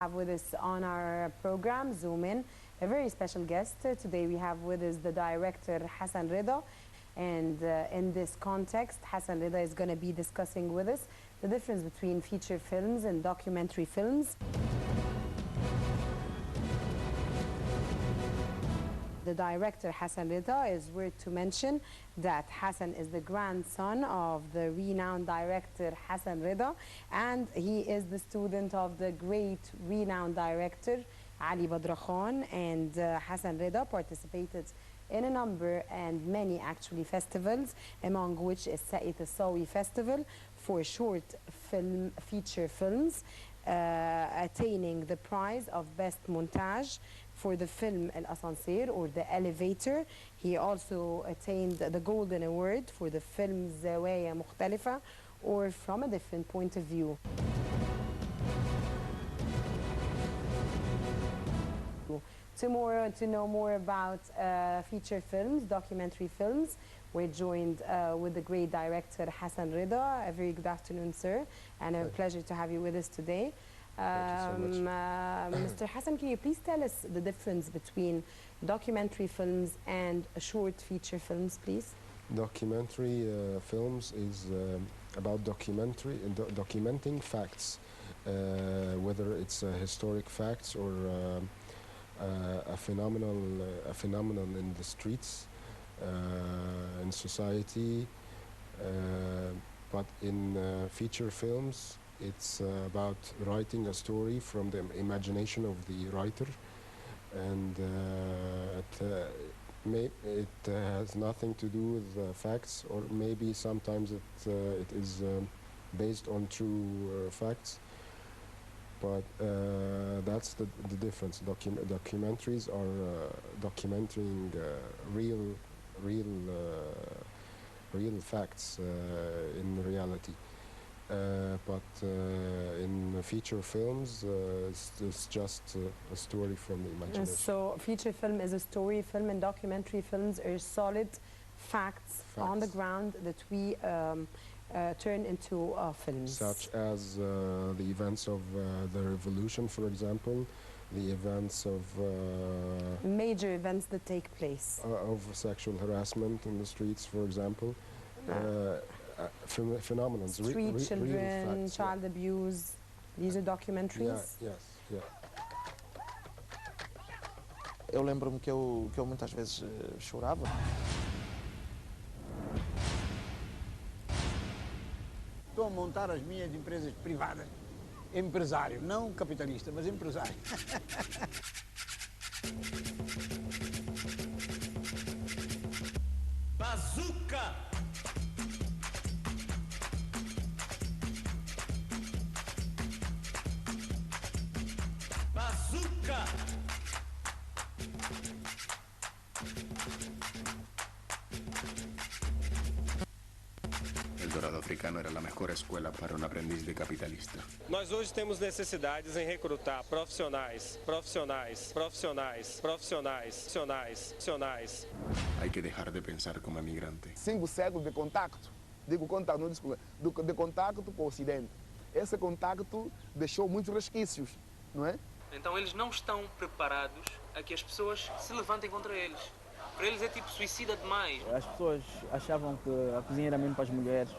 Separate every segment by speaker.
Speaker 1: Have with us on our program, Zoom In, a very special guest. Today we have with us the director, Hasan Reda. And in this context, Hasan Reda is going to be discussing with us the difference between feature films and documentary films. The director, Hasan Reda, is worth to mention that Hasan is the grandson of the renowned director Hasan Reda, and he is the student of the great renowned director Ali Badr Khan. And Hasan Reda participated in a number and many actually festivals, among which is Sa'it al-Sawi Festival for short film feature films, attaining the prize of Best Montage for the film Al-Ascenseur, or The Elevator. He also attained the Golden Award for the film Zawaya Mukhtalifa, or From a Different Point of View. To know more about feature films, documentary films, we're joined with the great director Hasan Reda. A very good afternoon, sir, and a pleasure to have you with us today.
Speaker 2: Thank you so much.
Speaker 1: Mr. Hasan, can you please tell us the difference between documentary films and short feature films, please?
Speaker 2: Documentary films is about documenting facts, whether it's historic facts or a phenomenon in the streets, in society. But in feature films, it's about writing a story from the imagination of the writer, and it has nothing to do with facts, or maybe sometimes it is based on true facts. But that's the difference. Documentaries are documenting real facts in reality. But in feature films, it's just a story from the imagination.
Speaker 1: So feature film is a story film, and documentary films are solid facts on the ground that we turn into films.
Speaker 2: Such as the events of the revolution, for example, the events of...
Speaker 1: major events that take place.
Speaker 2: Of sexual harassment in the streets, for example. Phenomena,
Speaker 1: street children, facts, child abuse, these are documentaries?
Speaker 2: Yeah.
Speaker 3: Eu lembro-me que eu muitas vezes chorava.
Speaker 4: Estou a montar as minhas empresas privadas. Empresário, não capitalista, mas empresário.
Speaker 5: Bazooka! Bazooka!
Speaker 6: El dorado africano era la mejor escuela para un aprendiz de capitalista.
Speaker 7: Nós hoje temos necessidades em recrutar profissionais.
Speaker 6: Hay que dejar de pensar como emigrante.
Speaker 8: 5 séculos de contacto, digo contato, não desculpa, de contacto com o Ocidente. Esse contacto deixou muitos resquícios, não é?
Speaker 9: Então eles não estão preparados a que as pessoas se levantem contra eles. Para eles é tipo suicida demais.
Speaker 10: As pessoas achavam que a cozinha era mesmo para as mulheres.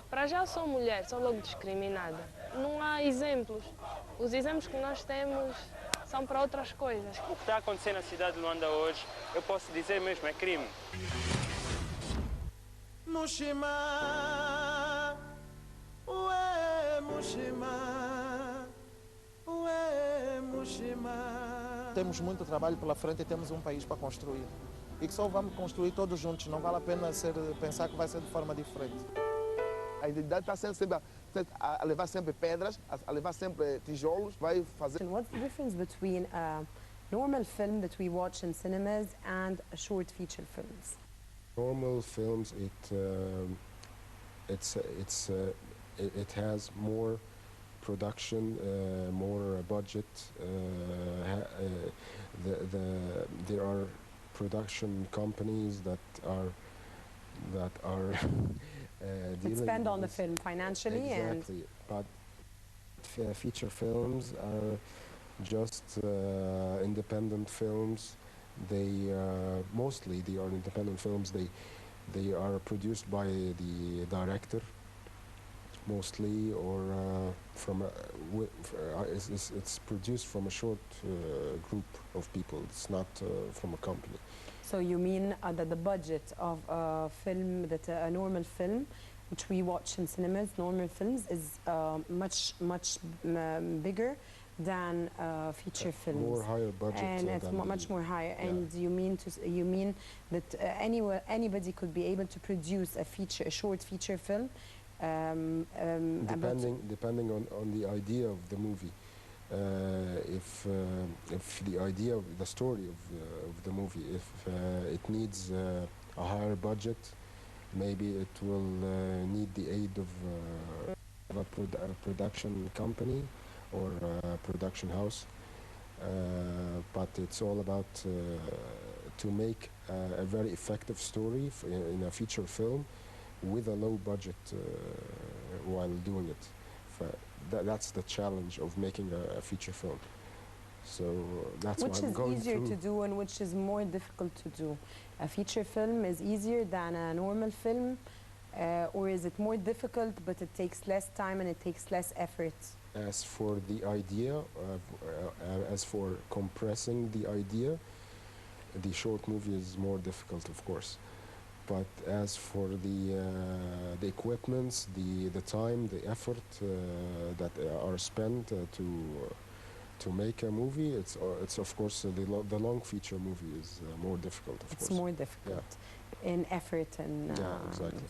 Speaker 11: Para já sou mulher, sou logo discriminada. Não há exemplos. Os exemplos que nós temos são para outras coisas.
Speaker 7: O que está acontecendo na cidade de Luanda hoje, eu posso dizer mesmo, é crime.
Speaker 5: Mushima, ué, Mushima, ué, Mushima.
Speaker 3: Temos muito trabalho pela frente e temos um país para construir. E que só vamos construir todos juntos, não vale a pena pensar que vai ser de forma diferente.
Speaker 8: A identidade está sempre a levar sempre pedras, a levar sempre tijolos, vai fazer...
Speaker 1: And what's the difference between a normal film that we watch in cinemas and short feature films?
Speaker 2: Normal films, it has more production, more budget. There are production companies that are
Speaker 1: that spend on the film financially.
Speaker 2: Exactly.
Speaker 1: And
Speaker 2: but feature films are just independent films. They mostly they are independent films. They are produced by the director mostly, or from it's produced from a short group of people. It's not from a company.
Speaker 1: So you mean that the budget of a film, that a normal film, which we watch in cinemas, normal films, is much bigger than feature films.
Speaker 2: More higher budget,
Speaker 1: and it's much more higher.
Speaker 2: Yeah.
Speaker 1: And you mean that anybody could be able to produce a short feature film,
Speaker 2: depending on the idea of the movie. If the idea of the story of the movie, if it needs a higher budget, maybe it will need the aid of a production company or a production house. But it's all about to make a very effective story in a feature film with a low budget while doing it. That's the challenge of making a feature film. So that's what I'm going through.
Speaker 1: Which is easier to do and which is more difficult to do? A feature film is easier than a normal film, or is it more difficult but it takes less time and it takes less effort?
Speaker 2: As for the idea, as for compressing the idea, the short movie is more difficult, of course. But as for the equipments, the time, the effort that are spent to make a movie, it's of course the long feature movie is more difficult. Of course,
Speaker 1: it's more difficult in effort and
Speaker 2: yeah, exactly.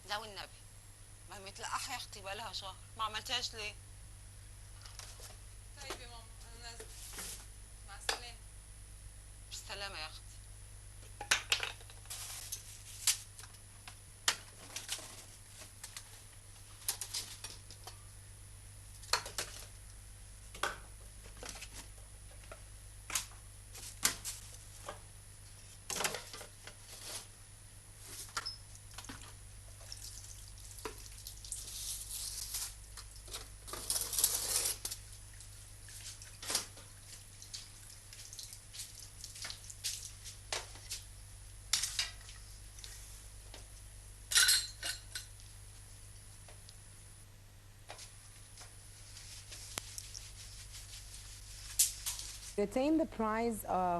Speaker 12: ده والنبي ما متلقحه يا اختي بقالها شهر، ما عملتهاش ليه؟
Speaker 13: طيب يا ماما انا نازله، مع السلامه.
Speaker 12: بالسلامه يا اختي.
Speaker 1: You attained the prize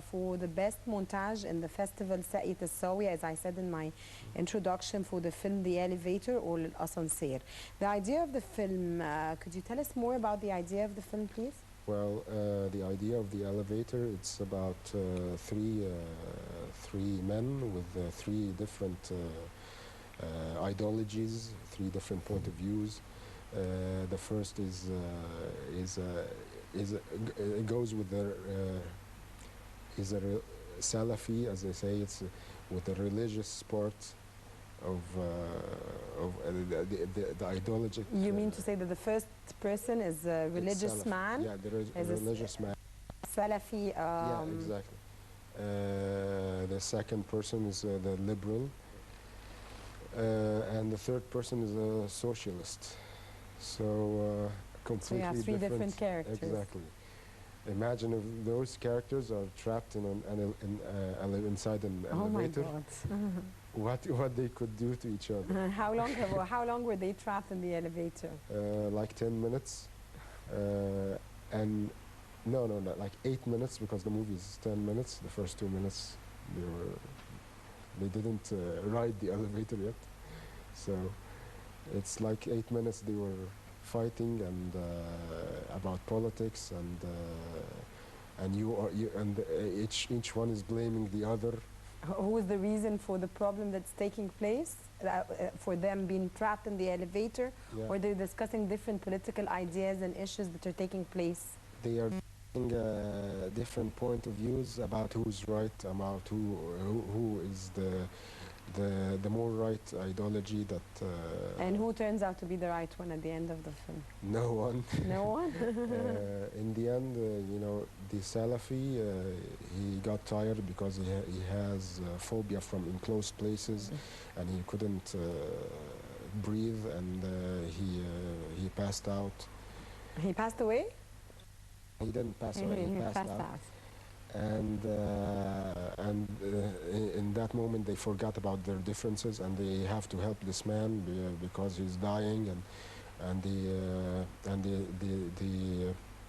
Speaker 1: for the best montage in the festival Saqiyat al-Sawi, as I said in my introduction, for the film The Elevator or L'Ascenseur. The idea of the film, could you tell us more about the idea of the film, please?
Speaker 2: Well, the idea of The Elevator, it's about three men with three different ideologies, three different point of views. The first it goes with the is a Salafi, as they say. It's with the religious part of the ideology.
Speaker 1: You mean to say that the first person is a religious man?
Speaker 2: Yeah, the religious man.
Speaker 1: Salafi.
Speaker 2: Yeah, exactly. The second person is the liberal, and the third person is a socialist. So completely
Speaker 1: so you have three different characters.
Speaker 2: Exactly. Imagine if those characters are trapped inside an elevator.
Speaker 1: Oh my God.
Speaker 2: What they could do to each other.
Speaker 1: How long were they trapped in the elevator?
Speaker 2: Like 10 minutes. And no, like 8 minutes, because the movie is 10 minutes. The first 2 minutes, they didn't ride the elevator yet. So it's like 8 minutes they were fighting and about politics, and each one is blaming the other.
Speaker 1: Who is the reason for the problem that's taking place, for them being trapped in the elevator?
Speaker 2: Yeah.
Speaker 1: Or they're discussing different political ideas and issues that are taking place?
Speaker 2: They are different point of views about who's right, about who is the more right ideology that.
Speaker 1: And who turns out to be the right one at the end of the film?
Speaker 2: No one.
Speaker 1: No one.
Speaker 2: In the end, you know, the Salafi, he got tired because he has phobia from enclosed places, and he couldn't breathe, and he passed out.
Speaker 1: He passed away?
Speaker 2: He didn't pass away. He passed out. And in that moment they forgot about their differences, and they have to help this man because he's dying, and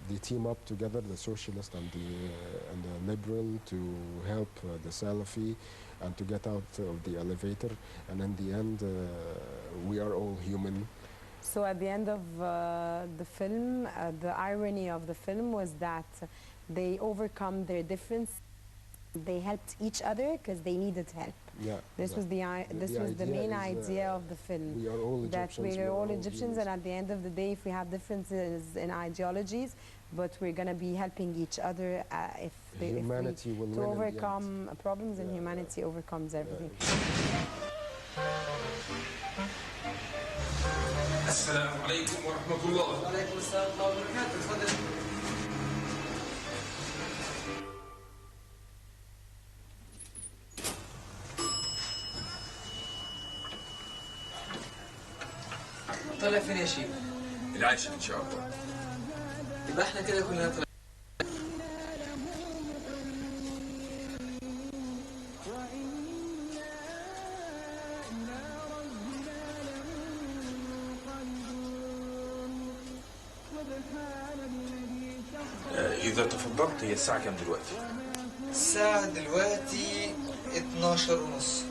Speaker 2: they team up together, the socialist and the liberal, to help the Salafi and to get out of the elevator. And in the end, we are all human.
Speaker 1: So at the end of the film, the irony of the film was that they overcome their difference. They helped each other because they needed help.
Speaker 2: Yeah,
Speaker 1: this was the main idea of the film.
Speaker 2: We are all Egyptians.
Speaker 1: That we are all Egyptians, and at the end of the day, if we have differences in ideologies, but we're going to be helping each other to overcome problems, and humanity overcomes everything.
Speaker 14: السلام عليكم ورحمة الله.
Speaker 15: وعليكم السلام ورحمة الله وبركاته. تفضل. طلع فين يا شيخ؟
Speaker 14: العاشر إن شاء الله.
Speaker 15: يبقى احنا كده كلنا طلع.
Speaker 14: إذا تفضلت، هي الساعة كام دلوقتي؟
Speaker 15: الساعة دلوقتي 12:30.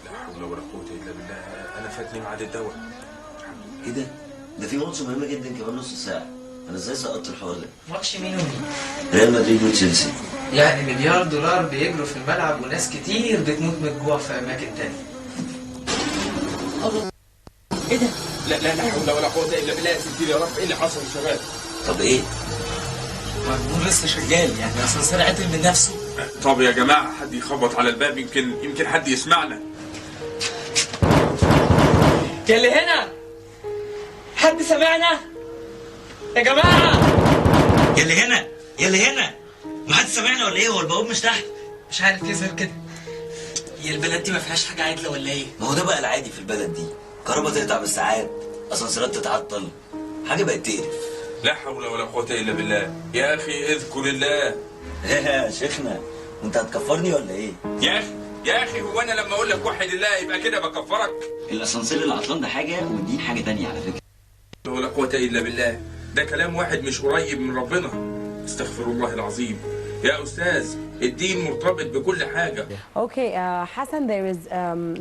Speaker 14: لا حول ولا قوة إلا بالله، أنا فاتني ميعاد الدواء.
Speaker 16: إيه ده؟ ده في ماتش مهم جدا كمان نص ساعة. أنا إزاي سقطت الحوار ده؟
Speaker 15: ماتش مين ومين؟
Speaker 16: ريال مدريد وتشيلسي.
Speaker 15: يعني مليار دولار بيجروا في الملعب، وناس كتير بتموت من الجوع في أماكن تانية.
Speaker 14: إيه ده؟ لا حول ولا قوة إلا بالله. يا ستي يا رب، إيه اللي حصل يا شباب؟
Speaker 16: طب إيه؟
Speaker 15: مجنون لسه شغال، يعني أسانسير عطل من نفسه.
Speaker 14: طب يا جماعة، حد يخبط على الباب، يمكن حد يسمعنا.
Speaker 15: يا اللي هنا، حد سمعنا؟ يا جماعة،
Speaker 16: يا اللي هنا، ما حد سمعنا ولا إيه؟ هو البواب مش تحت؟
Speaker 15: مش عارف يظهر كده. هي البلد دي ما فيهاش حاجة عادلة ولا إيه؟
Speaker 16: ما هو ده بقى العادي في البلد دي، كهرباء تقطع بالساعات، أسانسيرات تتعطل، حاجة بقت تقرف.
Speaker 14: لا حول ولا قوة إلا بالله. يا أخي اذكر الله.
Speaker 16: يا شيخنا، وأنت هتكفرني ولا إيه؟
Speaker 14: يا أخي هو أنا لما أقول لك وحد الله يبقى كده بكفرك؟
Speaker 16: الأسانسير اللي عطلان ده حاجة، والدين حاجة تانية على فكرة.
Speaker 14: لا ولا قوة إلا بالله. ده كلام واحد مش قريب من ربنا. استغفر الله العظيم. يا أستاذ، الدين مرتبط بكل حاجة.
Speaker 1: Okay, Hasan, there is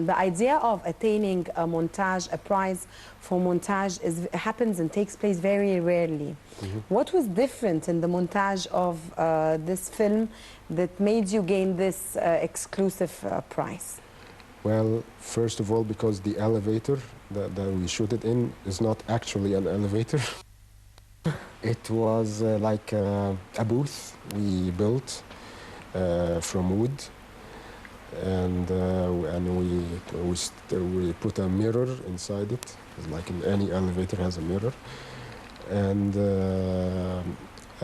Speaker 1: the idea of attaining a montage, a prize for montage happens and takes place very rarely. What was different in the montage of this film that made you gain this exclusive prize?
Speaker 2: Well, first of all, because the elevator that we shoot it in is not actually an elevator. It was like a booth we built from wood, and we put a mirror inside it, like in any elevator has a mirror,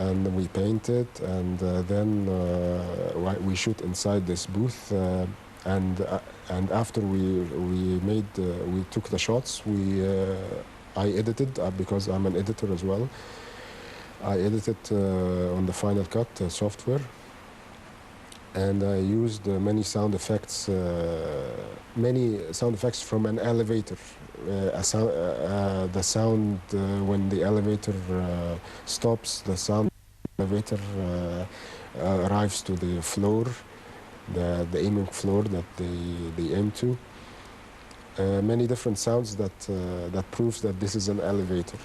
Speaker 2: and we paint it, and then we shoot inside this booth, and after we took the shots, I edited because I'm an editor as well. I edited on the Final Cut software, and I used many sound effects from an elevator. The sound when the elevator stops, the sound elevator arrives to the floor, the aiming floor that they aim to. Many different sounds that proves that this is an elevator.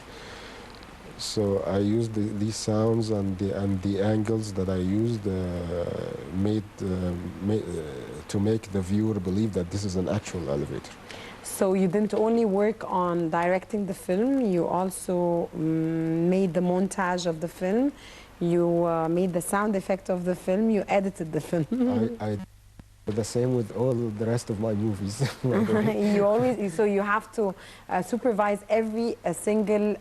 Speaker 2: So I used these sounds and the angles that I used to make the viewer believe that this is an actual elevator.
Speaker 1: So you didn't only work on directing the film, you also made the montage of the film, you made the sound effect of the film, you edited the film.
Speaker 2: I did the same with all the rest of my movies.
Speaker 1: So you have to supervise every single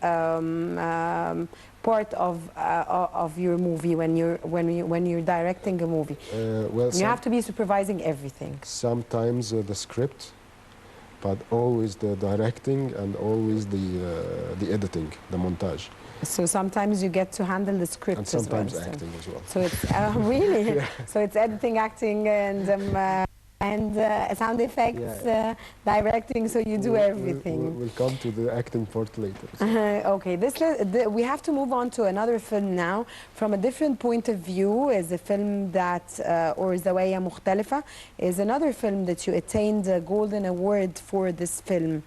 Speaker 1: part of your movie when you're directing a movie. You have to be supervising everything.
Speaker 2: Sometimes the script, but always the directing and always the editing, the montage.
Speaker 1: So sometimes you get to handle the script
Speaker 2: and sometimes
Speaker 1: as well.
Speaker 2: acting as well.
Speaker 1: So it's really,
Speaker 2: Yeah.
Speaker 1: So it's editing, acting, and sound effects, directing. So you do everything.
Speaker 2: We'll come to the acting part later.
Speaker 1: Okay, we have to move on to another film now from a different point of view. Is a film that, or زوايا مختلفة, is another film that you attained a Golden Award for this film.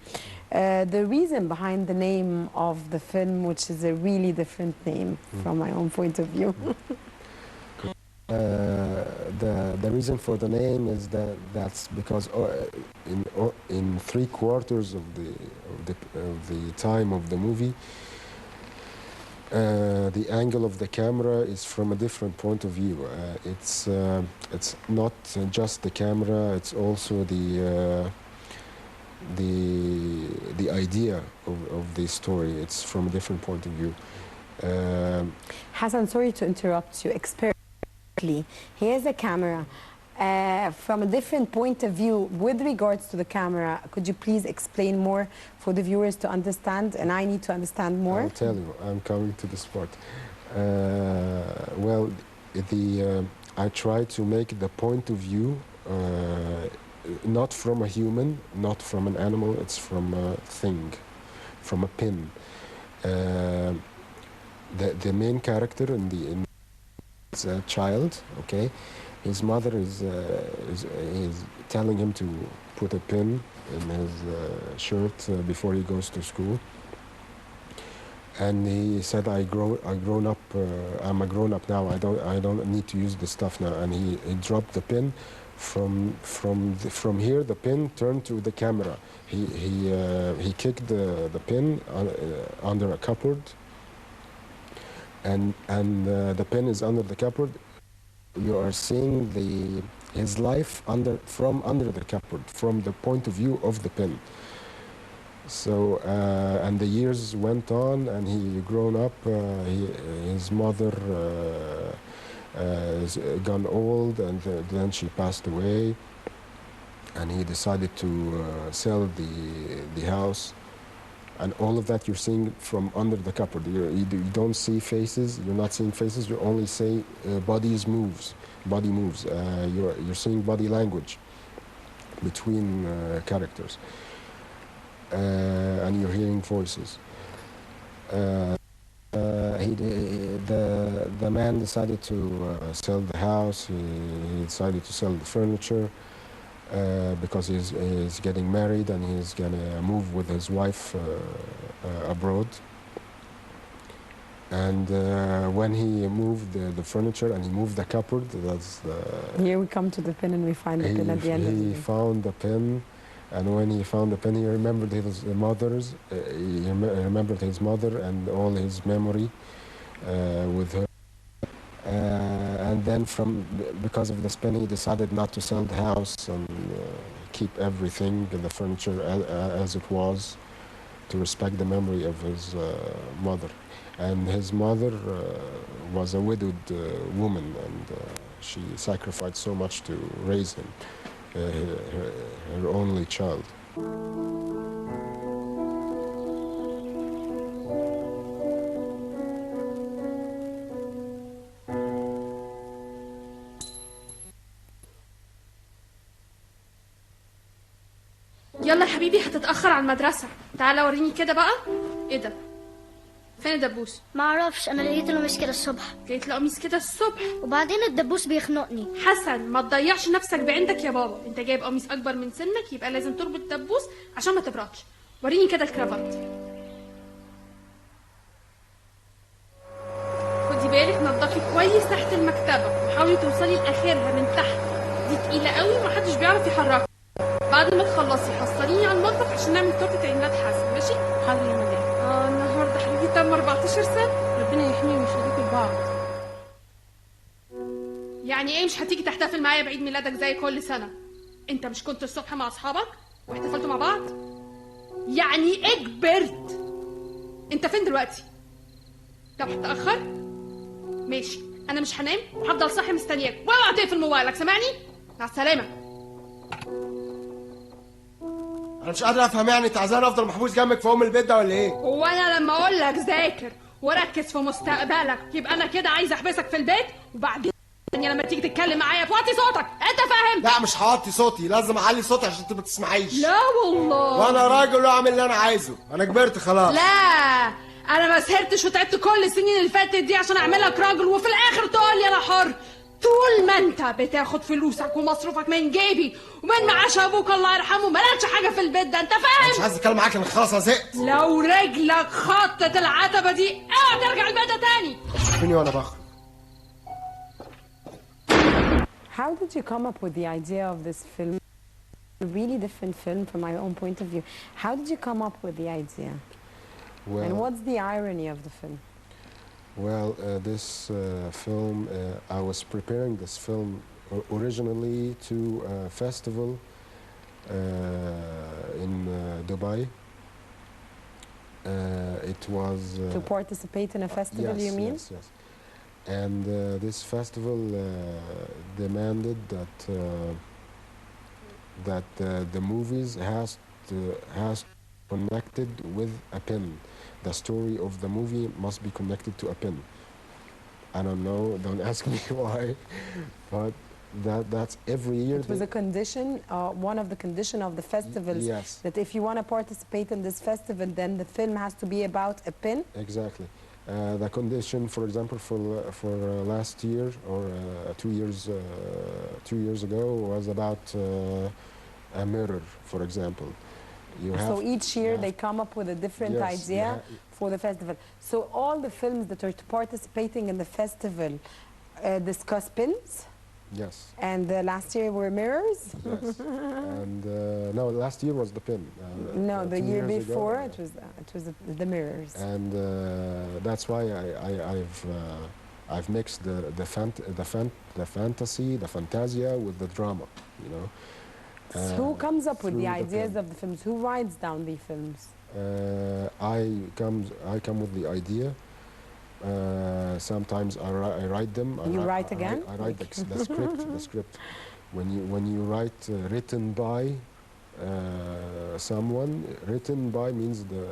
Speaker 1: The reason behind the name of the film, which is a really different name from my own point of view.
Speaker 2: The reason for the name is that's because in 3/4 of the time of the movie, the angle of the camera is from a different point of view. It's not just the camera; it's also the idea of the story. It's from a different point of view.
Speaker 1: Hasan, sorry to interrupt you. Here's a camera. From a different point of view, with regards to the camera, could you please explain more for the viewers to understand, and I need to understand more?
Speaker 2: I'll tell you. I'm coming to this part. Well, I try to make the point of view not from a human, not from an animal. It's from a thing, from a pin. The main character is a child. Okay, his mother is telling him to put a pin in his shirt before he goes to school. And he said, I'm a grown up now. I don't need to use this stuff now. And he dropped the pin. From here, the pin turned to the camera. He kicked the pin under a cupboard. And the pin is under the cupboard. You are seeing his life from under the cupboard, from the point of view of the pin. So and the years went on, and he grown up. His mother is gone old, and then she passed away. And he decided to sell the house. And all of that you're seeing from under the cupboard. You don't see faces. You're not seeing faces. You only see body moves. You're seeing body language between characters, and you're hearing voices. The man decided to sell the house. He decided to sell the furniture. Because he's getting married and he's gonna move with his wife abroad. And when he moved the furniture and he moved the cupboard,
Speaker 1: Here we come to the pin, and we find the pin at the end.
Speaker 2: He found the pin, and when he found the pin, he remembered his mother and all his memory with her. And then because of this pin, he decided not to sell the house and keep everything, the furniture as it was, to respect the memory of his mother. And his mother was a widowed woman, and she sacrificed so much to raise him, her only child.
Speaker 17: يلا يا حبيبي هتتأخر على المدرسة. تعالى وريني كده بقى. ايه ده؟ فين الدبوس؟
Speaker 18: ما اعرفش، انا لقيت القميص كده الصبح.
Speaker 17: لقيت القميص كده الصبح
Speaker 18: وبعدين الدبوس بيخنقني.
Speaker 17: حسن ما تضيعش نفسك بعندك يا بابا، انت جايب قميص اكبر من سنك يبقى لازم تربط دبوس عشان ما تبردش. وريني كده الكرافات. خدي بالك نضفي كويس تحت المكتبة وحاولي توصلي لاخرها من تحت، دي تقيلة قوي ومحدش بيعرف يحركها. بعد ما تخلصي حصليني على المطبخ عشان نعمل تورته عيد ميلاد حسن، ماشي؟
Speaker 1: حاضر يا مدام.
Speaker 17: النهارده حبيبي تم 14 سنة.
Speaker 1: ربنا يحميهم ويخليكوا لبعض.
Speaker 17: يعني ايه مش هتيجي تحتفل معايا بعيد ميلادك زي كل سنة؟ انت مش كنت الصبح مع اصحابك واحتفلتوا مع بعض؟ يعني ايه كبرت؟ انت فين دلوقتي؟ طب هتأخر؟ ماشي، انا مش هنام وهفضل صاحي مستنياك، واوعى تقفل موبايلك، سامعني؟ مع السلامة.
Speaker 19: انا مش قادر افهم، يعني انت عايزاني افضل محبوس جنبك في البيت ده ولا ايه؟
Speaker 17: هو انا لما اقول لك ذاكر وركز في مستقبلك يبقى انا كده عايز احبسك في البيت، وبعدين لما تيجي تتكلم معايا توطي صوتك، انت فاهم؟
Speaker 19: لا مش هوطي صوتي، لازم اعلي صوتي عشان انت ما تسمعيش.
Speaker 17: لا والله،
Speaker 19: وانا راجل واعمل اللي انا عايزه، انا كبرت خلاص.
Speaker 17: لا انا ما سهرتش وتعبت كل السنين اللي فاتت دي عشان اعملك راجل وفي الاخر تقول لي انا حر. طول ما انت بتاخد فلوسك ومصروفك من جيبي ومن معاش ابوك الله يرحمه مالكش حاجه في البيت ده، انت فاهم؟
Speaker 19: مش عايز اتكلم معاك، انا خلاص زهقت.
Speaker 17: لو رجلك خطت العتبه دي اوعى ترجع البيت ده تاني.
Speaker 19: شوفيني وانا بخرج.
Speaker 1: How did you come up with the idea of this film? A really different film from my own point of view. How did you come up with the idea?
Speaker 2: Well,
Speaker 1: and what's the irony of the film?
Speaker 2: Well, this film, I was preparing this film originally to a festival in Dubai. It was...
Speaker 1: to participate in a festival,
Speaker 2: yes,
Speaker 1: you mean?
Speaker 2: Yes, yes. And this festival demanded that the movies has connected with a pin. The story of the movie must be connected to a pin. I don't know, don't ask me why, but that's every year.
Speaker 1: It was a condition, one of the condition of the festivals.
Speaker 2: Yes.
Speaker 1: That if you want to participate in this festival, then the film has to be about a pin.
Speaker 2: Exactly. The condition, for example, for last year or 2 years ago was about a mirror, for example.
Speaker 1: So each year they come up with a different idea for the festival. So all the films that are participating in the festival discuss pins?
Speaker 2: Yes.
Speaker 1: And last year were mirrors?
Speaker 2: Yes. And no, last year was the pin.
Speaker 1: No, the year before
Speaker 2: ago,
Speaker 1: it was the mirrors.
Speaker 2: And that's why I've mixed the fantasy, the fantasia with the drama, you know.
Speaker 1: So who comes up with the ideas of the films? Who writes down the films?
Speaker 2: I come with the idea. Sometimes I write them.
Speaker 1: You write again?
Speaker 2: I write the script. The script. When you write written by someone, written by means the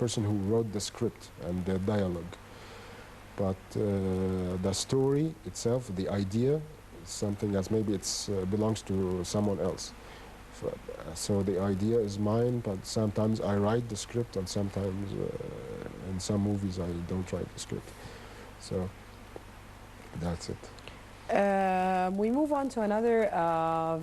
Speaker 2: person who wrote the script and the dialogue. But the story itself, the idea, is something else. Maybe it belongs to someone else. So the idea is mine, but sometimes I write the script, and sometimes in some movies I don't write the script. So that's it.
Speaker 1: We move on to another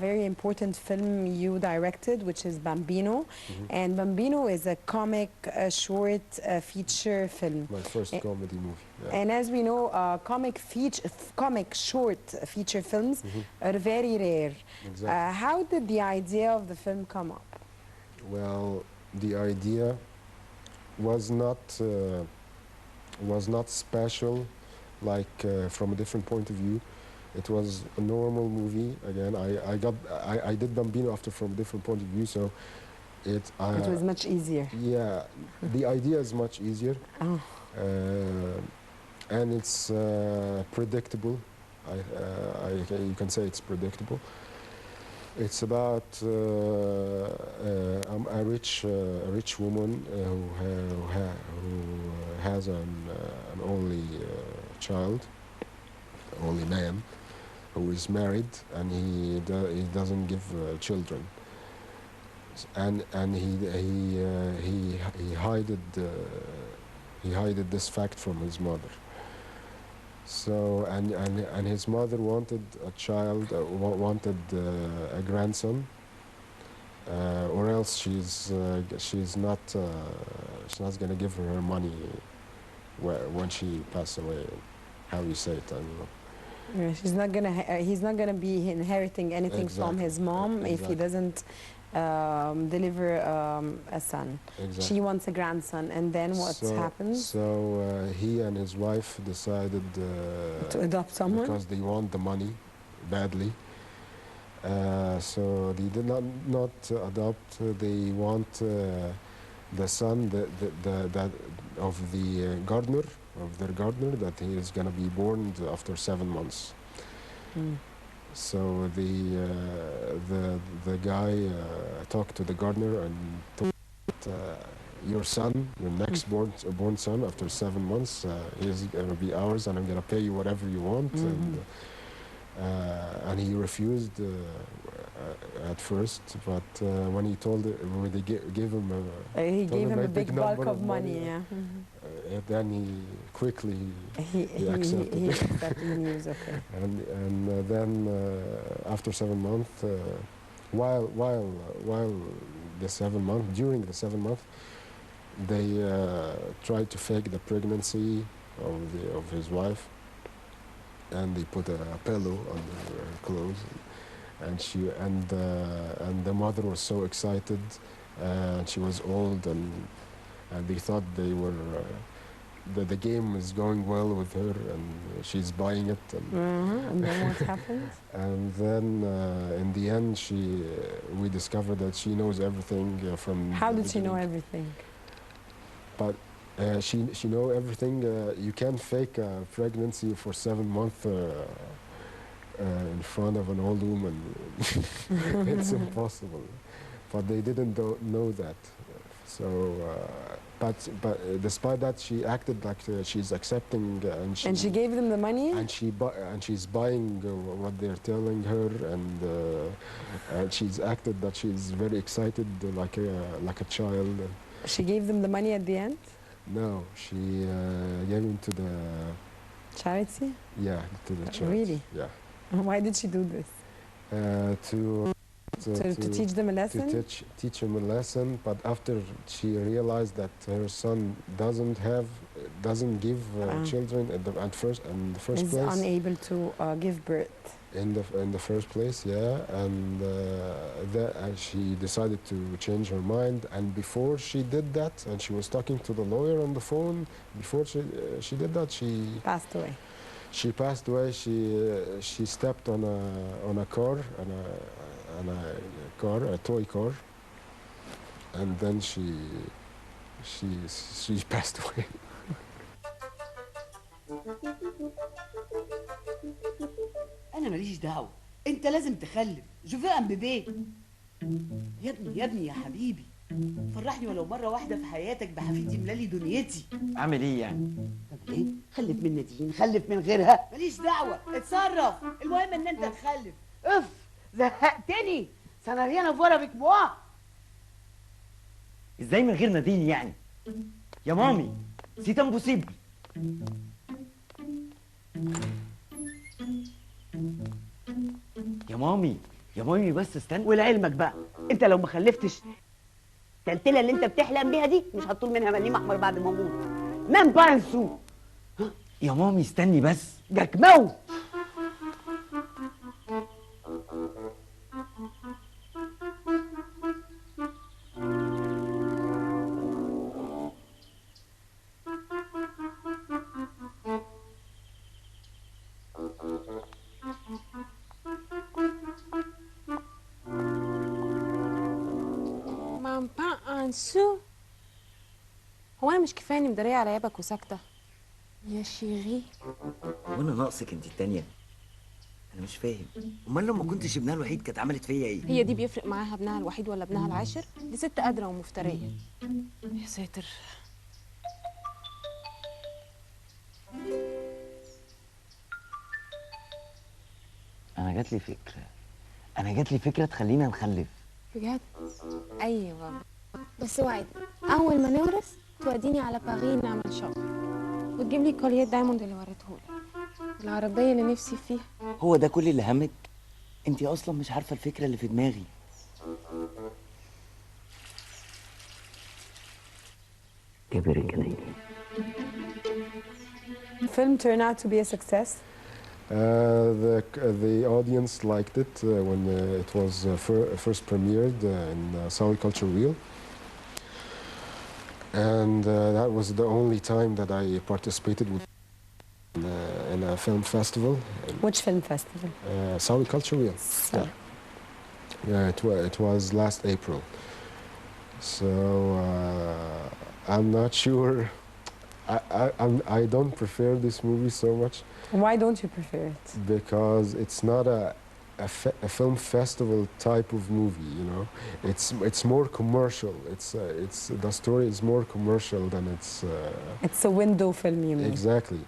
Speaker 1: very important film you directed, which is Bambino. And Bambino is a comic short feature film.
Speaker 2: My first comedy movie. Yeah.
Speaker 1: And as we know, comic short feature films are very rare.
Speaker 2: Exactly.
Speaker 1: How did the idea of the film come up?
Speaker 2: Well, the idea was not special, like from a different point of view. It was a normal movie. Again, I did Bambino after from a different point of view, so it
Speaker 1: was much easier.
Speaker 2: Yeah, the idea is much easier.
Speaker 1: Oh.
Speaker 2: And it's predictable. You can say it's predictable. It's about a rich woman who has an only child, only man, who is married, and he doesn't give children. and he hided this fact from his mother. So and his mother wanted a child, wanted a grandson, or else she's not gonna give her money when she passed away. How you say it? I don't know.
Speaker 1: Yeah, he's not gonna be inheriting anything from his mom if he doesn't deliver a son.
Speaker 2: Exactly.
Speaker 1: She wants a grandson, and then what happens?
Speaker 2: So he and his wife decided
Speaker 1: to adopt someone
Speaker 2: because they want the money badly. So they did not adopt. They want the son of the gardener, of their gardener, that he is going to be born after 7 months.
Speaker 1: Mm.
Speaker 2: So the guy talked to the gardener and told your son, your next born son, after 7 months, he's going to be ours, and I'm going to pay you whatever you want. And he refused at first, but when they gave him
Speaker 1: a big bulk of money. Yeah.
Speaker 2: Then he quickly accepted.
Speaker 1: He accepted the news. Okay.
Speaker 2: And then after 7 months, while the 7 months, during the 7 months, they tried to fake the pregnancy of his wife, and they put a pillow under her clothes, and the mother was so excited, and she was old, and they thought they were the game is going well with her, and she's buying it.
Speaker 1: And then what happens?
Speaker 2: And then in the end, we discovered that she knows everything from.
Speaker 1: How did she know everything?
Speaker 2: But she know everything. You can't fake a pregnancy for 7 months in front of an old woman. It's impossible. But they didn't know that. So, but despite that, she acted like she's accepting, and
Speaker 1: she gave them the money.
Speaker 2: And she's buying what they're telling her, and she's acted that she's very excited, like a child.
Speaker 1: She gave them the money at the end?
Speaker 2: No, she gave them to the
Speaker 1: charity.
Speaker 2: Yeah, to the charity.
Speaker 1: Really?
Speaker 2: Yeah.
Speaker 1: Why did she do this?
Speaker 2: To
Speaker 1: teach them a lesson?
Speaker 2: To teach them a lesson, but after she realized that her son doesn't give children in the first place.
Speaker 1: Is unable to give birth.
Speaker 2: In the first place, yeah, and she decided to change her mind. And before she did that, and she was talking to the lawyer on the phone, before she did that, she
Speaker 1: passed away.
Speaker 2: She passed away. She stepped on a car, a toy car, and then she passed away.
Speaker 20: أنا ماليش دعوة، أنت لازم تخلف، جو أم ببيت. يا ابني يا حبيبي، فرحني ولو مرة واحدة في حياتك بحفيدي ملالي دنيتي.
Speaker 21: أعمل إيه يعني؟
Speaker 20: طب إيه؟ خلف من نادين، خلف من غيرها، ماليش دعوة، اتصرف، المهم إن أنت تخلف. أف، زهقتني، سنريانا فورا بك موا.
Speaker 21: إزاي من غير نادين يعني؟ يا مامي، سي امبوسيبل. يا مامي بس استنى.
Speaker 20: ولعلمك بقى انت لو ما خلفتش التلتله اللي انت بتحلم بيها دي مش هتطول منها مليم احمر بعد ما اموت. مام بانسو.
Speaker 21: يا مامي استني بس.
Speaker 20: جاك موت.
Speaker 22: هو انا مش كفايه اني مداريه على يابك وساكته يا شيري؟
Speaker 21: وانا ناقصك انت التانيه؟ انا مش فاهم، امال لما كنتش ابنها الوحيد كانت عملت فيا ايه؟
Speaker 22: هي دي بيفرق معاها ابنها الوحيد ولا ابنها العاشر؟ دي ست قادره ومفتريه. يا ساتر.
Speaker 21: انا جات لي فكره تخلينا نخلف.
Speaker 22: بجد؟ ايوه. بس وعد اول ما نورث توديني على باريس نعمل شغل وتجيب لي كوليه دايموند اللي وريتهولي العربيه اللي نفسي فيها.
Speaker 21: هو ده كل اللي همك؟ انت اصلا مش عارفه الفكره اللي في دماغي. كبر كده.
Speaker 1: Film turned out to be a success.
Speaker 2: The audience liked it when it was first premiered in Saudi Culture Wheel, and that was the only time that I participated in a film festival.
Speaker 1: Which film festival?
Speaker 2: Saudi Culture Wheel.
Speaker 1: Sorry.
Speaker 2: Yeah, it was last April. So I'm not sure. I don't prefer this movie so much.
Speaker 1: Why don't you prefer it?
Speaker 2: Because it's not a film festival type of movie, you know. It's more commercial. It's the story is more commercial than it's.
Speaker 1: It's a window film, you mean?
Speaker 2: Exactly.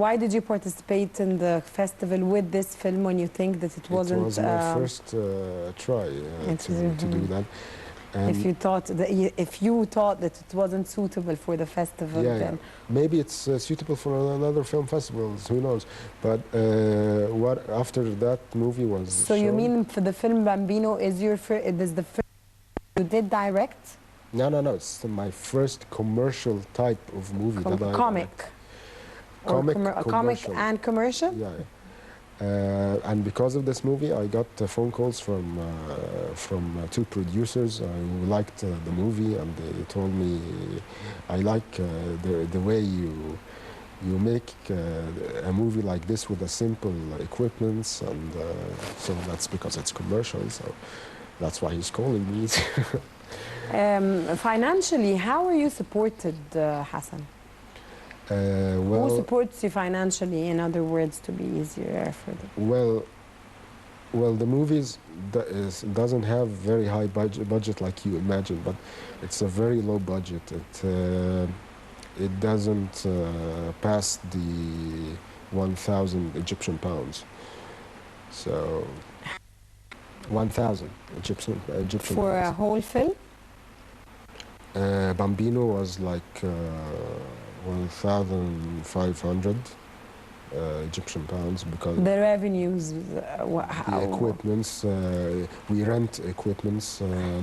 Speaker 1: Why did you participate in the festival with this film when you think that it wasn't?
Speaker 2: It was my first try to do that.
Speaker 1: If you thought that it wasn't suitable for the festival, then
Speaker 2: maybe it's suitable for another film festivals. Who knows? But what after that movie was.
Speaker 1: So you mean for the film Bambino is the film you did direct?
Speaker 2: No. It's my first commercial type of movie.
Speaker 1: Comic and commercial.
Speaker 2: Yeah. And because of this movie, I got phone calls from two producers who liked the movie, and they told me, I like the way you make a movie like this with a simple equipment, and so that's because it's commercial. So that's why he's calling me.
Speaker 1: Financially, how are you supported, Hasan? Who supports you financially, in other words, to be easier for them?
Speaker 2: Well, the movies doesn't have very high budget like you imagine, but it's a very low budget. It doesn't pass the 1,000 Egyptian pounds. So 1,000 Egyptian
Speaker 1: for
Speaker 2: pounds.
Speaker 1: A whole film?
Speaker 2: Bambino was like 1,500 Egyptian pounds because
Speaker 1: the revenues,
Speaker 2: the equipments, we rent equipments,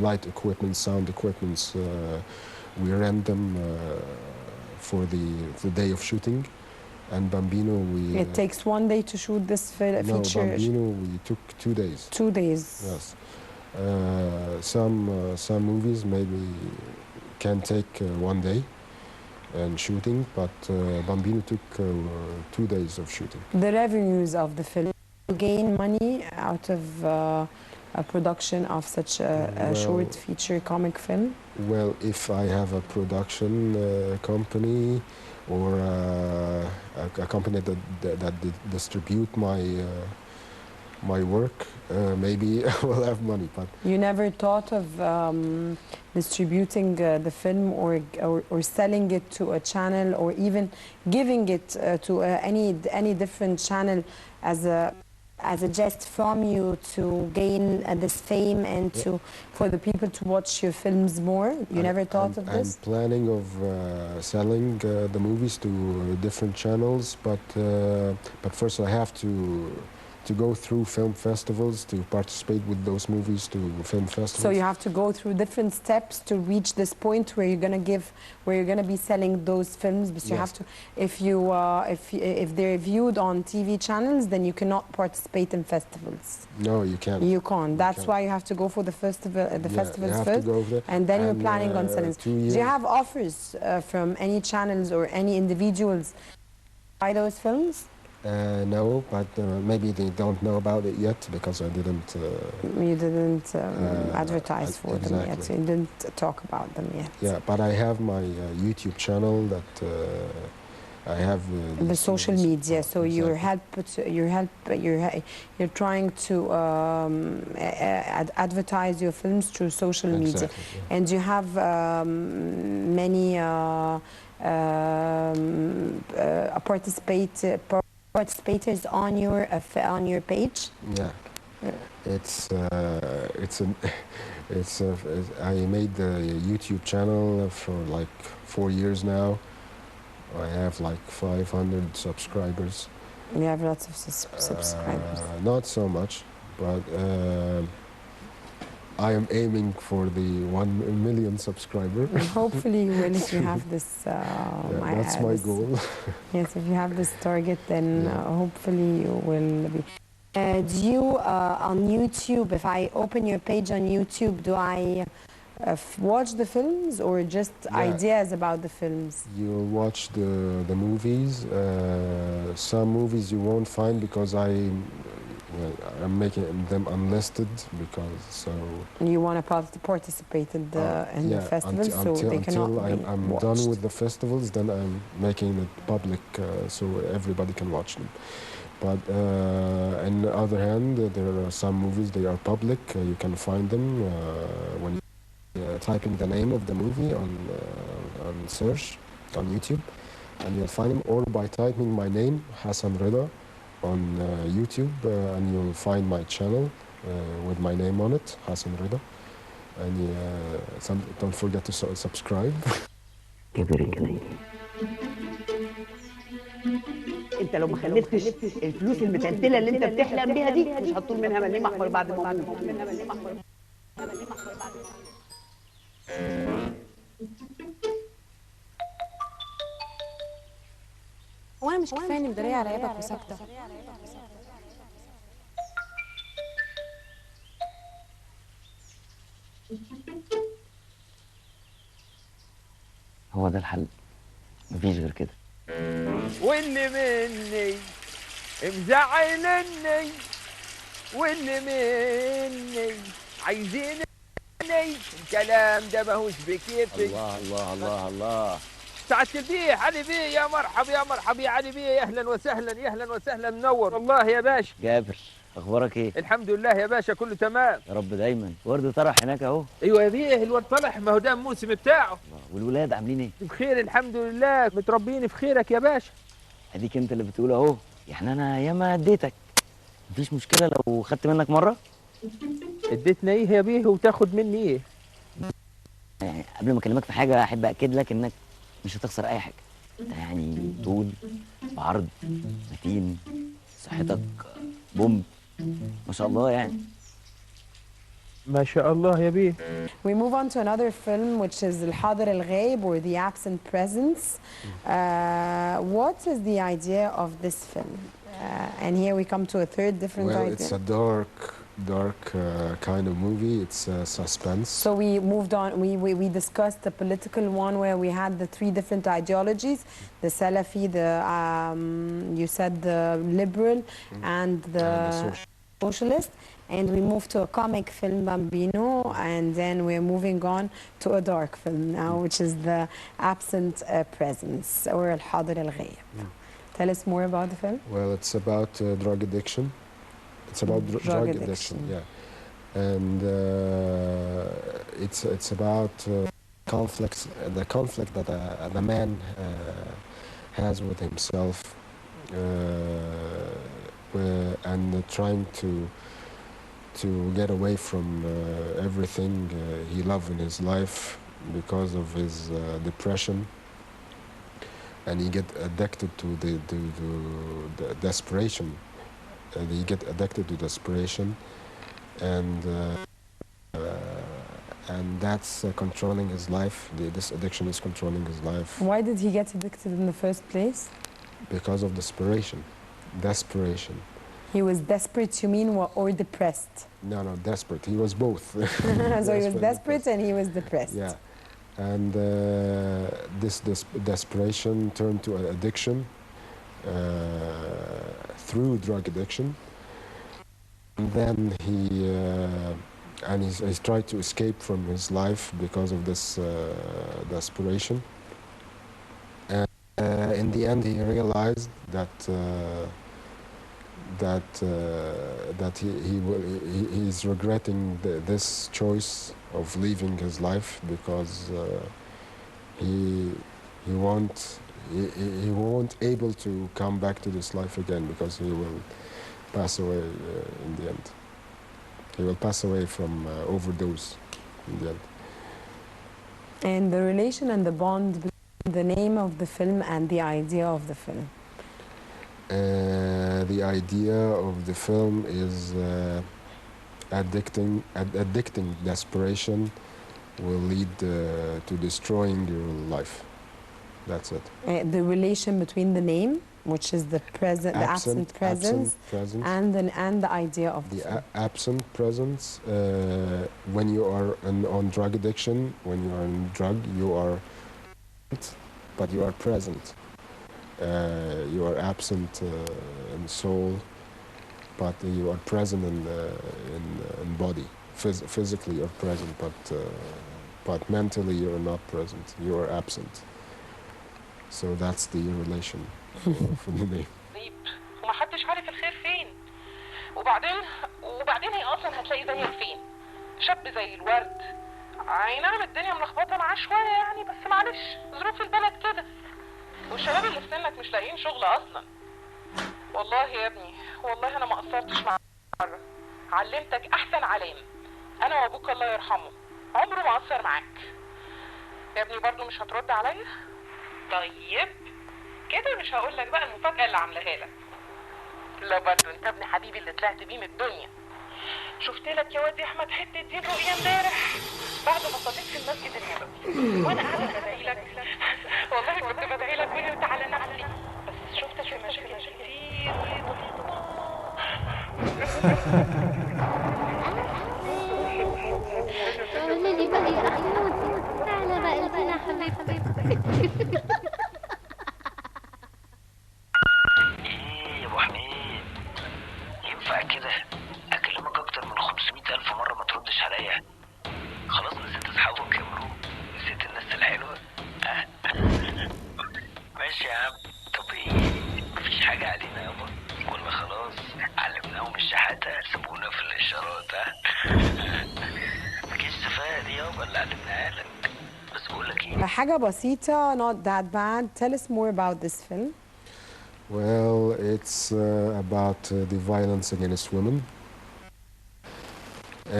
Speaker 2: light equipment, sound equipments, we rent them for the day of shooting, and Bambino
Speaker 1: it takes 1 day to shoot this feature.
Speaker 2: No, Bambino we took 2 days.
Speaker 1: 2 days.
Speaker 2: Yes. Some movies maybe can take 1 day and shooting, but Bambino took 2 days of shooting.
Speaker 1: The revenues of the film, you gain money out of a production of such a short feature comic film?
Speaker 2: Well, if I have a production company or a company that distribute my work, maybe I will have money. But
Speaker 1: you never thought of distributing the film or selling it to a channel, or even giving it to any different channel as a jest from you to gain this fame and for the people to watch your films more? You never thought of this?
Speaker 2: I'm planning of selling the movies to different channels, but first I have to go through film festivals, to participate with those movies to film festivals.
Speaker 1: So you have to go through different steps to reach this point where you're gonna be selling those films. But you have to, if they're viewed on TV channels, then you cannot participate in festivals.
Speaker 2: No, you can't.
Speaker 1: You can't. That's why you have to go for the festivals first, and then you're planning on selling. Do you have offers from any channels or any individuals to buy those films?
Speaker 2: No, but maybe they don't know about it yet because I didn't.
Speaker 1: You didn't advertise for them yet. So you didn't talk about them yet.
Speaker 2: Yeah, but I have my YouTube channel that I have.
Speaker 1: The social media. So exactly. You're trying to advertise your films through social media, and you have many participators on your page.
Speaker 2: Yeah. I made the YouTube channel for like 4 years now. I have like 500 subscribers.
Speaker 1: You have lots of subscribers.
Speaker 2: Not so much, but I am aiming for the 1 million subscriber.
Speaker 1: Hopefully you will if you have this.
Speaker 2: That's my goal.
Speaker 1: Yes, if you have this target, then hopefully you will be. Do you, on YouTube, if I open your page on YouTube, do I watch the films or just ideas about the films?
Speaker 2: You'll watch the movies. Some movies you won't find because I'm making them unlisted because
Speaker 1: You want to participate in the festival, so they cannot
Speaker 2: I'm
Speaker 1: watched.
Speaker 2: done with the festivals, then I'm making it public so everybody can watch them. But on the other hand, there are some movies, they are public. You can find them when you type in the name of the movie on search on YouTube, and you'll find them, or by typing my name, Hasan Reda, on YouTube, and you'll find my channel with my name on it, Hasan Reda. And don't forget to subscribe.
Speaker 20: انت لو ما خلفتش الفلوس المتلتله اللي انت بتحلم بيها دي مش هتطول منها مليم احمر بعد ما
Speaker 22: هو انا مش كفايه اني مداريه على عيبك وساكته؟
Speaker 21: هو ده الحل، مفيش غير كده.
Speaker 4: واللي مني مزعلني واللي مني عايزيني الكلام ده ماهوش بكيفك.
Speaker 21: الله الله الله الله.
Speaker 4: سعادة البيه علي بيه، يا مرحب يا مرحب يا علي بيه، يا اهلا وسهلا يا اهلا وسهلا، منور والله يا باشا.
Speaker 21: جابر، اخبارك ايه؟
Speaker 4: الحمد لله يا باشا، كله تمام
Speaker 21: يا رب دايما. ورد طرح هناك اهو.
Speaker 4: ايوه يا بيه، الورد طلع، ما هو ده الموسم بتاعه.
Speaker 21: والولاد عاملين ايه؟
Speaker 4: بخير الحمد لله، متربيين في خيرك يا باشا.
Speaker 21: اديك انت اللي بتقول اهو، يعني انا ياما اديتك، مفيش مشكله لو خدت منك مره؟
Speaker 4: اديتنا ايه يا بيه وتاخد مني ايه؟
Speaker 21: يعني قبل ما اكلمك في حاجه احب اكد لك انك مش هتخسر اي حاجه. انت يعني طول بعرض متين، صحتك بوم، ما شاء الله يعني.
Speaker 4: ما شاء الله يا بيه.
Speaker 1: We move on to another film which is الحاضر الغائب or the absent presence. What is the idea of this film? And here we come to a third different idea.
Speaker 2: Well, it's a dark kind of movie. It's suspense.
Speaker 1: So we moved on. We discussed the political one where we had the three different ideologies: the Salafi, the you said the liberal, and the socialist. And we moved to a comic film, Bambino, and then we're moving on to a dark film now, which is the absent presence or الحاضر الغائب. Tell us more about the film.
Speaker 2: Well, it's about drug addiction. It's about drug addiction, yeah. And it's about conflicts, the conflict that the man has with himself, and trying to get away from everything he loved in his life because of his depression. And he get addicted to the desperation. He get addicted to desperation, and that's controlling his life. This addiction is controlling his life.
Speaker 1: Why did he get addicted in the first place?
Speaker 2: Because of desperation.
Speaker 1: He was desperate, you mean, or depressed?
Speaker 2: No, desperate. He was both.
Speaker 1: So he was desperate and he was depressed.
Speaker 2: Yeah. And this desperation turned to an addiction through drug addiction. And then he's tried to escape from his life because of this desperation. And in the end, he realized that he's regretting this choice of leaving his life because he won't able to come back to this life again because he will pass away in the end. He will pass away from overdose in the end.
Speaker 1: And the relation and the bond between the name of the film and the idea of the film.
Speaker 2: The idea of the film is addicting desperation will lead to destroying your life. That's it.
Speaker 1: The relation between the name, which is the present, the absent presence, and the idea of the film.
Speaker 2: Absent presence. When you are on drug addiction, when you are in drug, you are, but you are present. You are absent in soul, but you are present in body. Physically, you're present, but mentally, you're not present. You are absent. So that's the relation for the name.
Speaker 6: ومحدش عارف الخير فين. وبعدين هي اصلا هتلاقي زيك فين؟ شاب زي الورد. اي نعم الدنيا ملخبطه معاه شويه يعني، بس معلش ظروف البلد كده. والشباب اللي في سنك مش لاقيين شغل اصلا. والله يا ابني، والله انا ما قصرتش معاك مره. علمتك احسن علام. انا وابوك الله يرحمه. عمره ما قصر معاك. يا ابني برضو مش هترد عليا؟ طيب كده مش هقول لك بقى المفاجأة اللي عاملاها لك. لا برضو انت ابن حبيبي اللي طلعت بيه من الدنيا. شفت لك يا واد يا احمد حتة دين رؤيا امبارح بعد ما صليت في المسجد النبوي. وانا قاعدة بدعي لك. والله كنت بدعي لك وانت على نفسي. بس شفتك في مشاكل كتير
Speaker 18: قولي لي بقى يا أحمد، تعالى بقى لنا حبيبتي.
Speaker 16: ايه يا ابو حميد، ينفع كده اكلمك اكتر من 500,000 مره ما تردش عليا؟ خلاص نسيت اصحابك يا برو، نسيت الناس الحلوه. ماشي يا عم. طب ايه، مفيش حاجه علينا يابا ولا خلاص علمناهم الشحاته سابونا في الاشارات؟ مفيش استفاده دي يابا اللي علمناها لك. بس بقول لك ايه،
Speaker 1: حاجة بسيطة not that bad. Tell us more about this film.
Speaker 2: Well, it's about the violence against women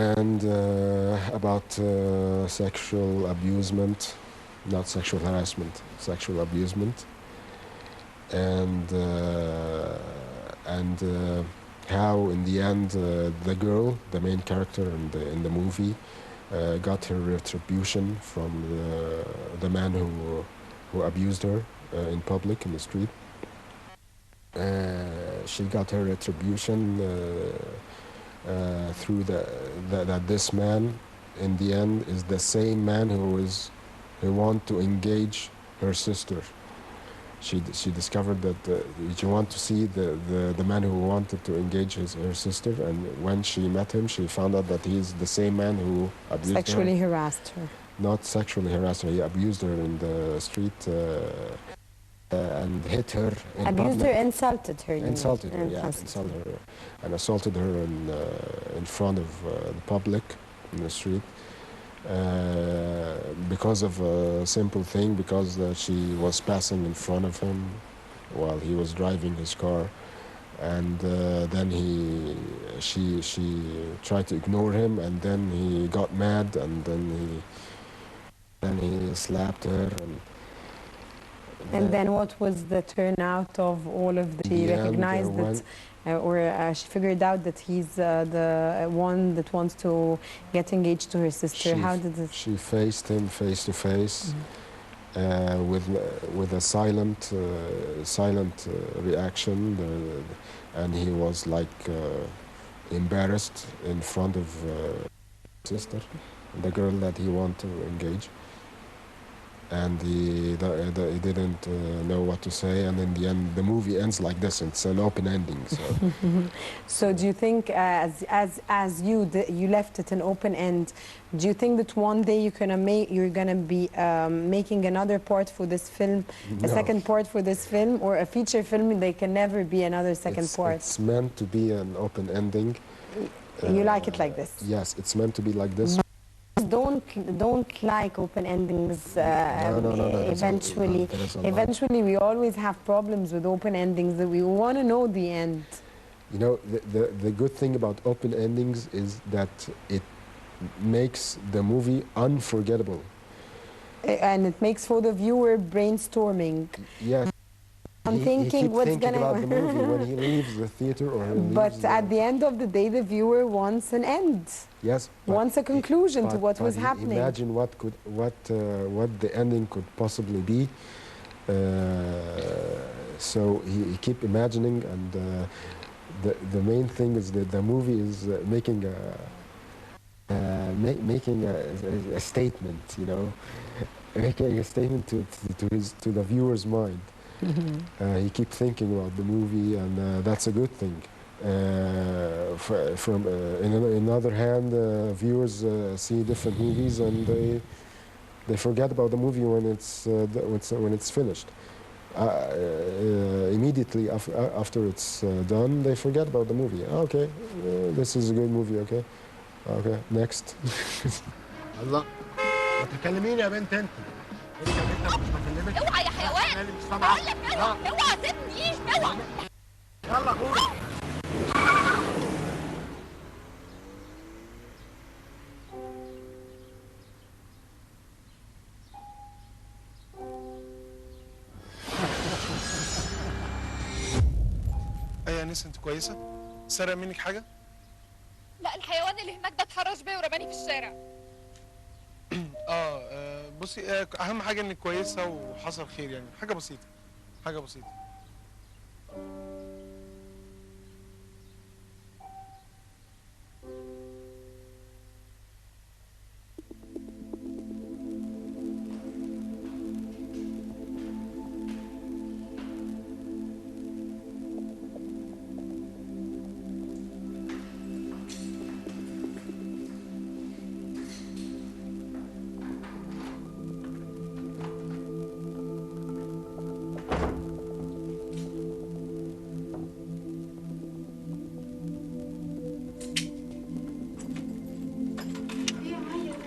Speaker 2: and about sexual abusement, not sexual harassment, sexual abusement, and how in the end the girl, the main character in the movie, got her retribution from the man who abused her in public in the street. She got her retribution through that this man in the end is the same man who want to engage her sister. She discovered that she wanted to see the man who wanted to engage her sister, and when she met him, she found out that he's the same man who abused
Speaker 1: Sexually
Speaker 2: her.
Speaker 1: harassed her.
Speaker 2: Not sexually harassed her. He abused her in the street and hit her.
Speaker 1: Abused her, insulted her.
Speaker 2: Insulted her, yeah, insulted her, and assaulted her in front of the public in the street. Because of a simple thing, because she was passing in front of him while he was driving his car, and then she tried to ignore him, and then he got mad, and then he slapped her.
Speaker 1: And then what was the turnout of all of the? She recognized that, or she figured out that he's the one that wants to get engaged to her sister. How did this?
Speaker 2: She faced him face to face, with a silent reaction, and he was like embarrassed in front of sister, the girl that he wanted to engage. And he didn't know what to say, and in the end, the movie ends like this. It's an open ending. So,
Speaker 1: so do you think, as you left it an open end, do you think that one day you're gonna be making another part for this film, a second part for this film, or a feature film? They can never be another second part.
Speaker 2: It's meant to be an open ending.
Speaker 1: You like it like this?
Speaker 2: Yes, it's meant to be like this.
Speaker 1: Don't like open endings.
Speaker 2: No,
Speaker 1: eventually we always have problems with open endings, that we want to know the end.
Speaker 2: You know, the good thing about open endings is that it makes the movie unforgettable.
Speaker 1: And it makes for the viewer brainstorming.
Speaker 2: Yes.
Speaker 1: I'm
Speaker 2: he
Speaker 1: thinking
Speaker 2: keeps
Speaker 1: what's
Speaker 2: thinking
Speaker 1: gonna
Speaker 2: about the movie when he leaves the theater or he leaves
Speaker 1: But at the end of the day, the viewer wants an end.
Speaker 2: yes,
Speaker 1: Wants a conclusion to what was
Speaker 2: but
Speaker 1: happening.
Speaker 2: Imagine what the ending could possibly be. So he keep imagining, and the main thing is that the movie is making a statement, you know, making a statement to the viewer's mind. He keep thinking about the movie, and that's a good thing. In other hand, viewers see different movies and they forget about the movie when it's finished. Immediately after it's done, they forget about the movie. Okay, this is a good movie. Okay, next.
Speaker 19: الله ما تكلميني يا بنت انت. قولي يا بنت مش بكلمك.
Speaker 9: اوعى يا حيوان. بقول لك اوعى اوعى سيبني اوعى.
Speaker 19: يلا قولي.
Speaker 10: ايه يا نيس انت كويسه؟ سرق منك حاجه؟
Speaker 9: لا الحيوان اللي هناك ده اتحرش بيا ورماني في الشارع.
Speaker 10: بصي اهم حاجه انك كويسه وحصل خير، يعني حاجه بسيطه حاجه بسيطه.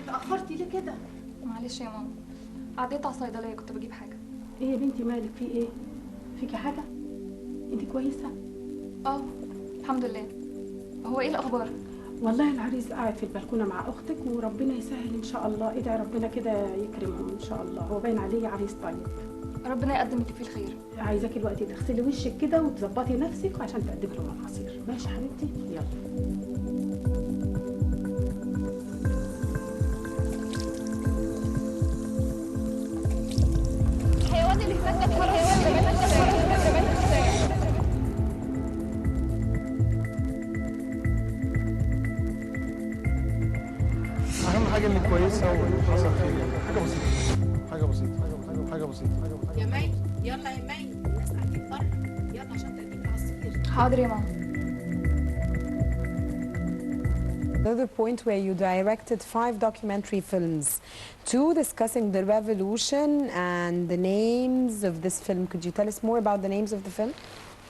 Speaker 17: اتأخرتي ليه كده؟
Speaker 23: معلش يا ماما، عديت على الصيدلية كنت بجيب حاجة.
Speaker 17: ايه يا بنتي مالك في ايه؟ فيكي حاجة؟ انت كويسة؟
Speaker 23: اه الحمد لله. هو ايه الأخبار؟
Speaker 17: والله العريس قاعد في البلكونة مع أختك وربنا يسهل إن شاء الله، ادعي ربنا كده يكرمهم إن شاء الله، هو باين عليه عريس طيب.
Speaker 23: ربنا يقدم اللي فيه الخير.
Speaker 17: عايزاكي دلوقتي تغسلي وشك كده وتظبطي نفسك عشان تقدمي لهم العصير، ماشي يا حبيبتي؟ يلا.
Speaker 9: الحيوان اللي هناك ده اتحرش بيا ورماني في الشارع.
Speaker 10: اهم حاجه انك كويسه وحصل خير، يعني حاجه بسيطه حاجه بسيطه حاجه بسيطه.
Speaker 17: يا مي يلا يا مي الناس قاعدين بره، يلا عشان تقدمي العصير.
Speaker 23: حاضر يا ماما.
Speaker 1: Another point where you directed 5 documentary films, 2 discussing the revolution and the names of this film. Could you tell us more about the names of the film?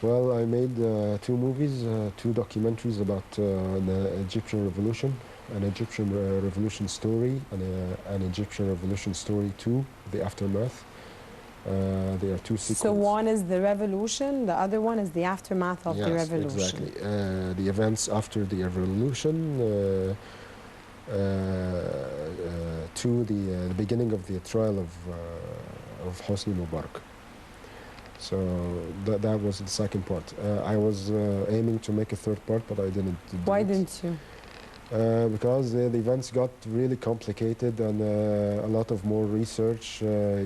Speaker 2: Well, I made 2 movies, 2 documentaries about the Egyptian Revolution, an Egyptian Revolution story, and an Egyptian Revolution story 2, the aftermath. They are 2 sequels.
Speaker 1: So one is the revolution, the other one is the aftermath of the revolution.
Speaker 2: Yes, exactly. The events after the revolution to the beginning of the trial of Hosni Mubarak. So that was the second part. I was aiming to make a third part, but I didn't do
Speaker 1: Why
Speaker 2: it.
Speaker 1: didn't you?
Speaker 2: Because the events got really complicated and a lot of more research.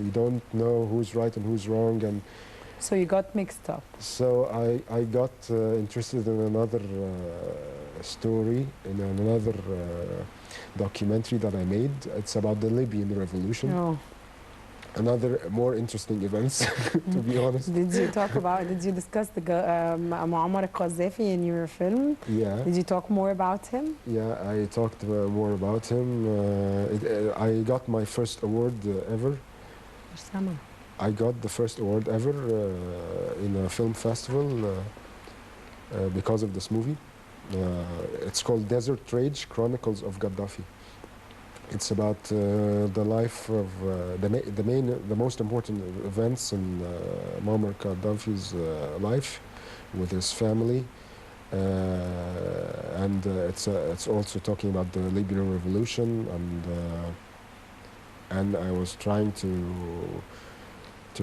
Speaker 2: You don't know who's right and who's wrong, and
Speaker 1: so you got mixed up.
Speaker 2: So I got interested in another story, in another documentary that I made. It's about the Libyan Revolution.
Speaker 1: Oh.
Speaker 2: Another more interesting events, to be honest.
Speaker 1: Did you discuss the Muammar al-Qaddafi in your film?
Speaker 2: Yeah.
Speaker 1: Did you talk more about him?
Speaker 2: Yeah, I talked more about him. I got my first award ever. I got the first award ever in a film festival because of this movie. It's called Desert Rage, Chronicles of Gaddafi. It's about the life of the most important events in Muammar Gaddafi's life, with his family, and it's also talking about the Libyan revolution, and I was trying to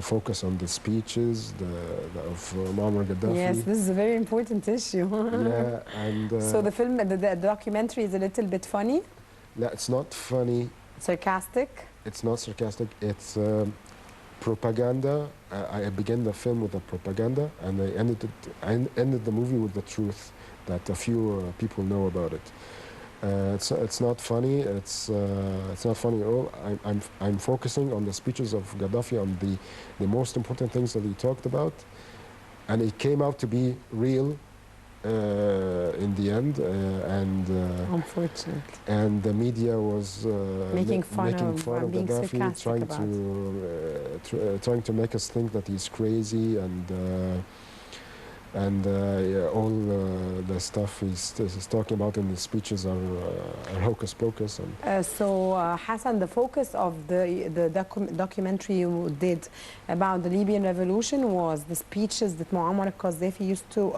Speaker 2: focus on the speeches of Muammar Gaddafi.
Speaker 1: Yes, this is a very important issue.
Speaker 2: Yeah, and
Speaker 1: so the film, the documentary is a little bit funny?
Speaker 2: No, it's not funny.
Speaker 1: Sarcastic?
Speaker 2: It's not sarcastic. It's propaganda. I began the film with the propaganda, and I ended the movie with the truth that a few people know about it. It's not funny. It's not funny at all. I'm focusing on the speeches of Gaddafi, on the most important things that he talked about, and it came out to be real in the end, and
Speaker 1: unfortunately,
Speaker 2: and the media was
Speaker 1: making fun
Speaker 2: of Gaddafi, trying to make us think that he's crazy, and all the stuff he's talking about in the speeches are hocus pocus.
Speaker 1: So Hasan, the focus of the documentary you did about the Libyan revolution was the speeches that Muammar al-Gaddafi used to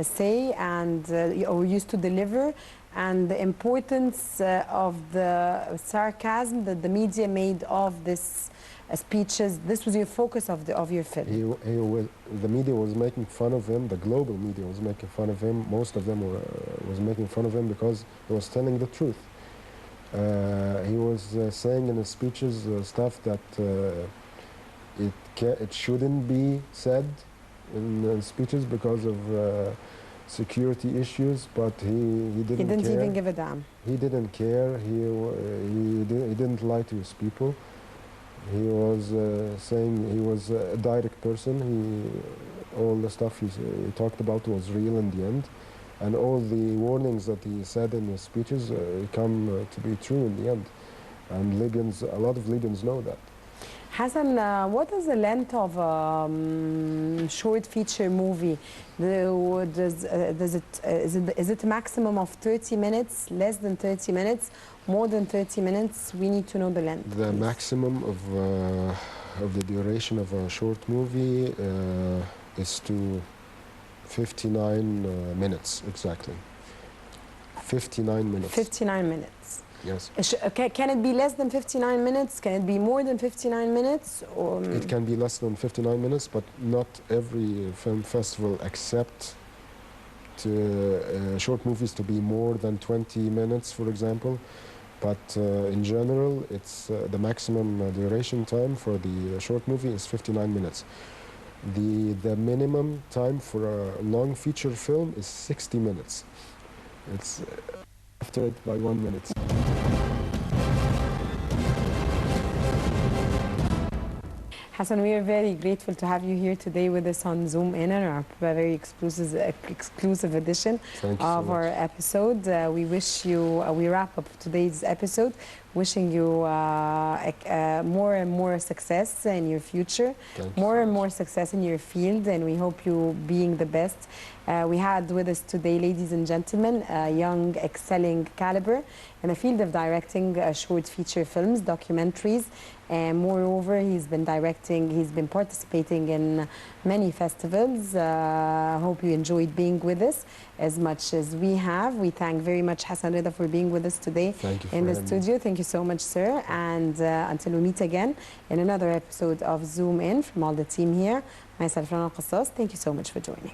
Speaker 1: say and or used to deliver, and the importance of the sarcasm that the media made of this speeches. This was your focus of your film.
Speaker 2: The media was making fun of him. The global media was making fun of him. Most of them was making fun of him because he was telling the truth. He was saying in his speeches stuff that it shouldn't be said in speeches because of security issues, but he didn't care.
Speaker 1: Even give a damn.
Speaker 2: He didn't care. He didn't lie to his people. He was saying he was a direct person. All the stuff he talked about was real in the end, and all the warnings that he said in his speeches come to be true in the end. And a lot of Libyans know that.
Speaker 1: Hasan, what is the length of a short feature movie? Is it a maximum of 30 minutes, less than 30 minutes, more than 30 minutes? We need to know the length.
Speaker 2: The maximum of the duration of a short movie is to 59 minutes, exactly. 59 minutes.
Speaker 1: 59 minutes.
Speaker 2: Yes.
Speaker 1: Can it be less than 59 minutes? Can it be more than 59 minutes? Or
Speaker 2: it can be less than 59 minutes, but not every film festival accepts short movies to be more than 20 minutes, for example. But in general, it's the maximum duration time for the short movie is 59 minutes. The minimum time for a long feature film is 60 minutes. It's after it by 1 minute.
Speaker 1: Hasan, we are very grateful to have you here today with us on Zoom In, our very exclusive edition of our episode. We wish you, we wrap up today's episode wishing you more and more success in your future, more and more success in your field, and we hope you being the best. We had with us today, ladies and gentlemen, a young, excelling caliber in the field of directing short feature films, documentaries, and moreover, he's been participating in many festivals. Hope you enjoyed being with us as much as we have. We thank very much Hasan Reda for being with us today in the studio. Thank you so much, sir. And until we meet again in another episode of Zoom In from all the team here, myself, Rana Qassas, thank you so much for joining.